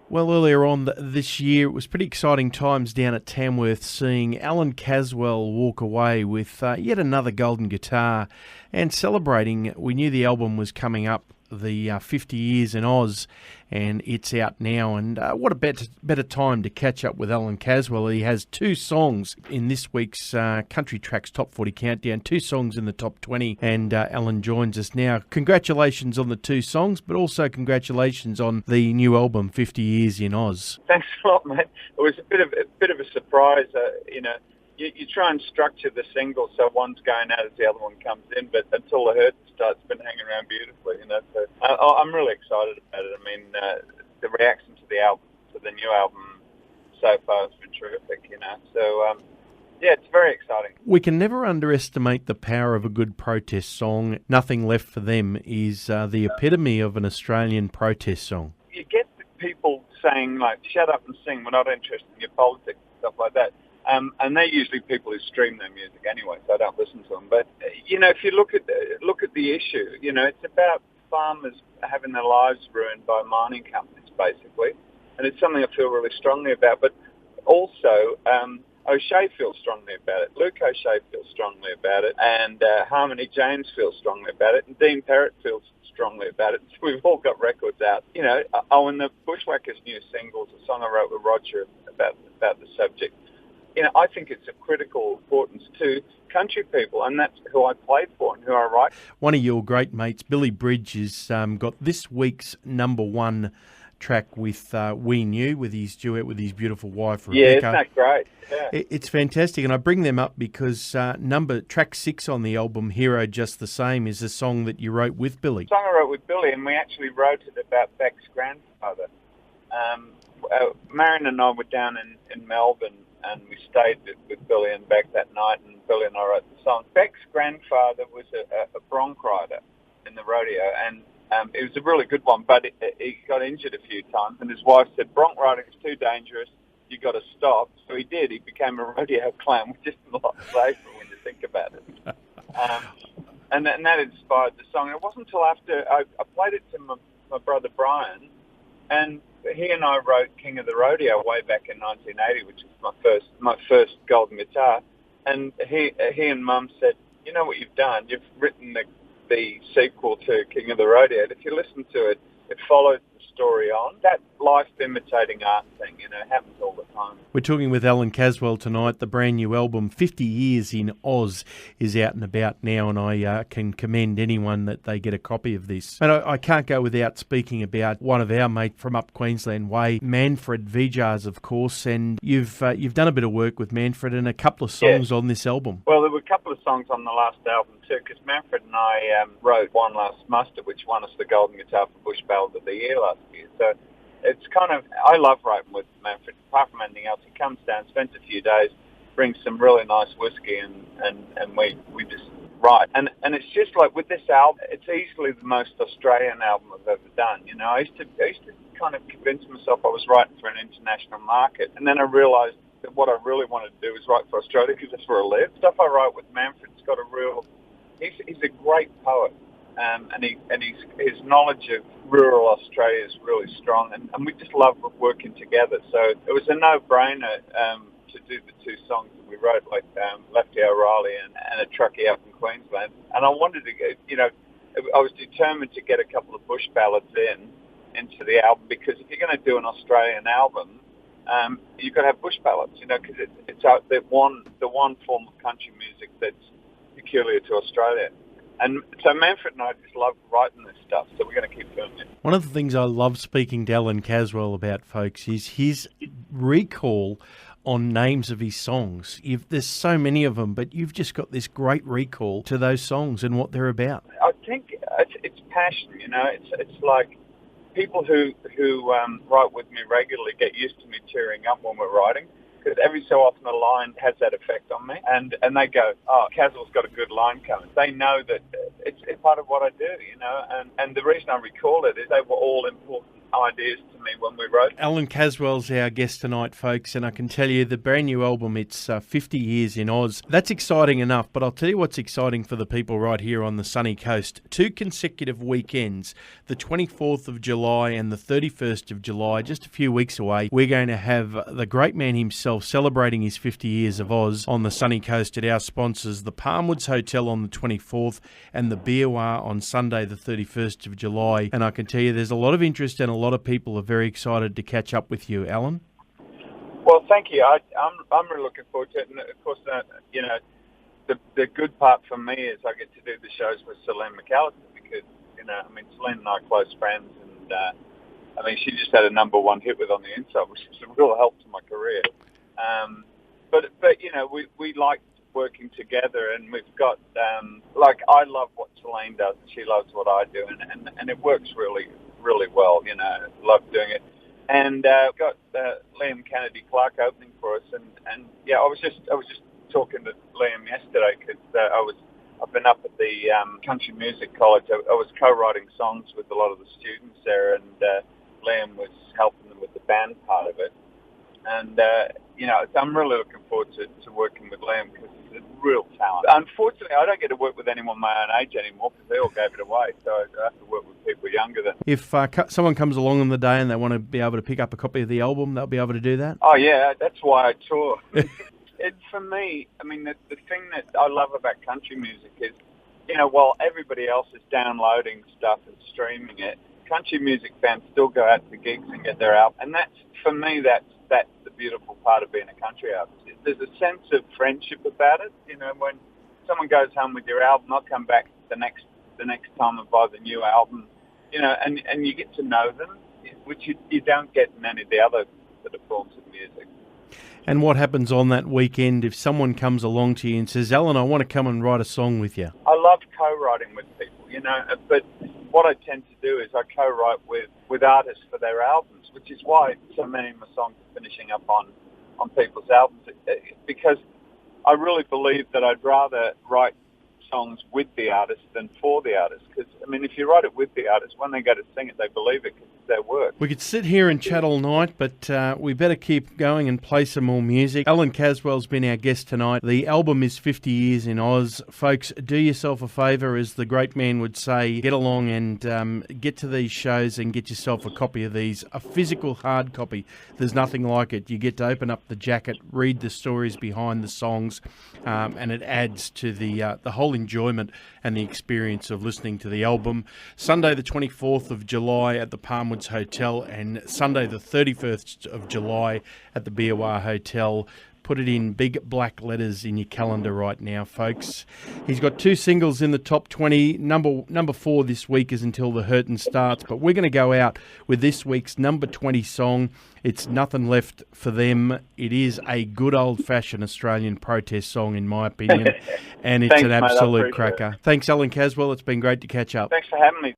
Well, earlier on this year, it was pretty exciting times down at Tamworth seeing Allan Caswell walk away with yet another golden guitar and celebrating. We knew the album was coming up, the 50 years in Oz, and it's out now. And what a better time to catch up with Allan Caswell. He has two songs in this week's Country Tracks Top 40 Countdown, two songs in the top 20, and Allan joins us now. Congratulations on the two songs, but also congratulations on the new album, 50 Years in Oz. Thanks a lot, mate. It was a bit of a surprise, You try and structure the single so one's going out as the other one comes in, but until the herd starts, it's been hanging around beautifully, So I'm really excited about it. I mean, the reaction to the album, to the new album so far has been terrific, So, yeah, it's very exciting. We can never underestimate the power of a good protest song. Nothing Left for Them is the epitome of an Australian protest song. You get people saying, like, shut up and sing, we're not interested in your politics and stuff like that. And they're usually people who stream their music anyway, so I don't listen to them. But, if you look at the issue, it's about farmers having their lives ruined by mining companies, basically. And it's something I feel really strongly about. But also, O'Shea feels strongly about it. Luke O'Shea feels strongly about it. And Harmony James feels strongly about it. And Dean Perrott feels strongly about it. So we've all got records out. And the Bushwhackers' new singles, a song I wrote with Roger about the subject. I think it's of critical importance to country people, and that's who I played for and who I write. One of your great mates, Billy Bridge, has got this week's number one track with We Knew, with his duet with his beautiful wife, Rebecca. Yeah, isn't that great? Yeah. It's fantastic, and I bring them up because track 6 on the album, Hero Just the Same, is a song that you wrote with Billy. The song I wrote with Billy, and we actually wrote it about Beck's grandfather. Marion and I were down in Melbourne, and we stayed with Billy and Beck that night, and Billy and I wrote the song. Beck's grandfather was a bronc rider in the rodeo, and it was a really good one, but he got injured a few times, and his wife said, bronc riding is too dangerous, you got to stop. So he did. He became a rodeo clown, which is a lot safer when you think about it. And that inspired the song. And it wasn't until after I played it to my brother Brian, and he and I wrote King of the Rodeo way back in 1980, which was my first golden guitar. And he and Mum said, you know what you've done? You've written the sequel to King of the Rodeo. And if you listen to it, it follows the story on. That life imitating art thing, happens all the time. We're talking with Allan Caswell tonight. The brand new album, 50 Years in Oz, is out and about now, and I can commend anyone that they get a copy of this. And I can't go without speaking about one of our mate from up Queensland way, Manfred Vijars, of course, and you've done a bit of work with Manfred and a couple of songs on this album. Well, there were a couple of songs on the last album too, because Manfred and I wrote One Last Muster, which won us the Golden Guitar for Bush Ballad of the Year last year. So it's I love writing with Manfred. Apart from anything else, he comes down, spends a few days, brings some really nice whiskey, and we just write. And it's just like with this album, it's easily the most Australian album I've ever done. I used to kind of convince myself I was writing for an international market, and then I realised that what I really wanted to do was write for Australia because that's where I live. Stuff I write with Manfred's got a real. He's a great poet. And his knowledge of rural Australia is really strong, and we just love working together. So it was a no-brainer to do the two songs that we wrote, like Lefty O'Reilly and A Truckie Up in Queensland. And I wanted to get, I was determined to get a couple of bush ballads into the album, because if you're going to do an Australian album, you've got to have bush ballads, because it's the one form of country music that's peculiar to Australia. And so Manfred and I just love writing this stuff, so we're going to keep doing it. One of the things I love speaking to Allan Caswell about, folks, is his recall on names of his songs. There's so many of them, but you've just got this great recall to those songs and what they're about. I think it's passion, It's like people who write with me regularly get used to me tearing up when we're writing, because every so often a line has that effect on me, and they go, oh, Caswell's got a good line coming. They know that it's part of what I do, and the reason I recall it is they were all important ideas to me when we wrote. Allan Caswell's our guest tonight, folks, and I can tell you the brand new album, it's 50 years in Oz. That's exciting enough, but I'll tell you what's exciting for the people right here on the sunny coast. 2 consecutive weekends, the 24th of July and the 31st of July, just a few weeks away. We're going to have the great man himself celebrating his 50 years of Oz on the sunny coast at our sponsors, the Palmwoods Hotel on the 24th and the Biawar on Sunday, the 31st of July. And I can tell you there's a lot of interest and a lot of people are very excited to catch up with you, Allan. Well, thank you. I'm really looking forward to it. And of course, the good part for me is I get to do the shows with Celine McAllister because, Celine and I are close friends. And, she just had a #1 hit with On the Inside, which was a real help to my career. But we like working together, and we've got, I love what Celine does, and she loves what I do, and it works really, really well, love doing it. And we've got Liam Kennedy Clark opening for us, and I was just talking to Liam yesterday because I've been up at the Country Music College. I was co-writing songs with a lot of the students there, and Liam was helping them with the band part of it. And I'm really looking forward to working with Liam because he's a real talent. Unfortunately, I don't get to work with anyone my own age anymore because they all gave it away. So I have to work with people younger than. If someone comes along on the day and they want to be able to pick up a copy of the album, they'll be able to do that? Oh, yeah, that's why I tour. For me, the thing that I love about country music is, while everybody else is downloading stuff and streaming it, country music fans still go out to gigs and get their album. And that's the beautiful part of being a country artist. There's a sense of friendship about it. When someone goes home with your album, they'll come back the next time and buy the new album, and you get to know them, which you don't get in any of the other sort of forms of music. And what happens on that weekend if someone comes along to you and says, Allan, I want to come and write a song with you? I love co-writing with people, but what I tend to do is I co-write with artists for their albums, which is why so many of my songs are finishing up on people's albums, because I really believe that I'd rather write songs with the artist than for the artist. Because, if you write it with the artist, when they go to sing it, they believe it because it's their work. We could sit here and chat all night, but we better keep going and play some more music. Allan Caswell's been our guest tonight. The album is 50 years in Oz. Folks, do yourself a favour, as the great man would say. Get along and get to these shows and get yourself a copy of these. A physical hard copy. There's nothing like it. You get to open up the jacket, read the stories behind the songs, and it adds to the whole enjoyment and the experience of listening to the album. Sunday the 24th of July at the Palmwoods Hotel and Sunday the 31st of July at the Biawar Hotel. Put it in big black letters in your calendar right now, folks. He's got 2 singles in the top 20. Number 4 this week is Until the Hurtin' Starts, but we're going to go out with this week's number 20 song. It's Nothing Left for Them. It is a good old-fashioned Australian protest song, in my opinion, and it's Thanks, an mate, absolute cracker. Thanks, Allan Caswell. It's been great to catch up. Thanks for having me.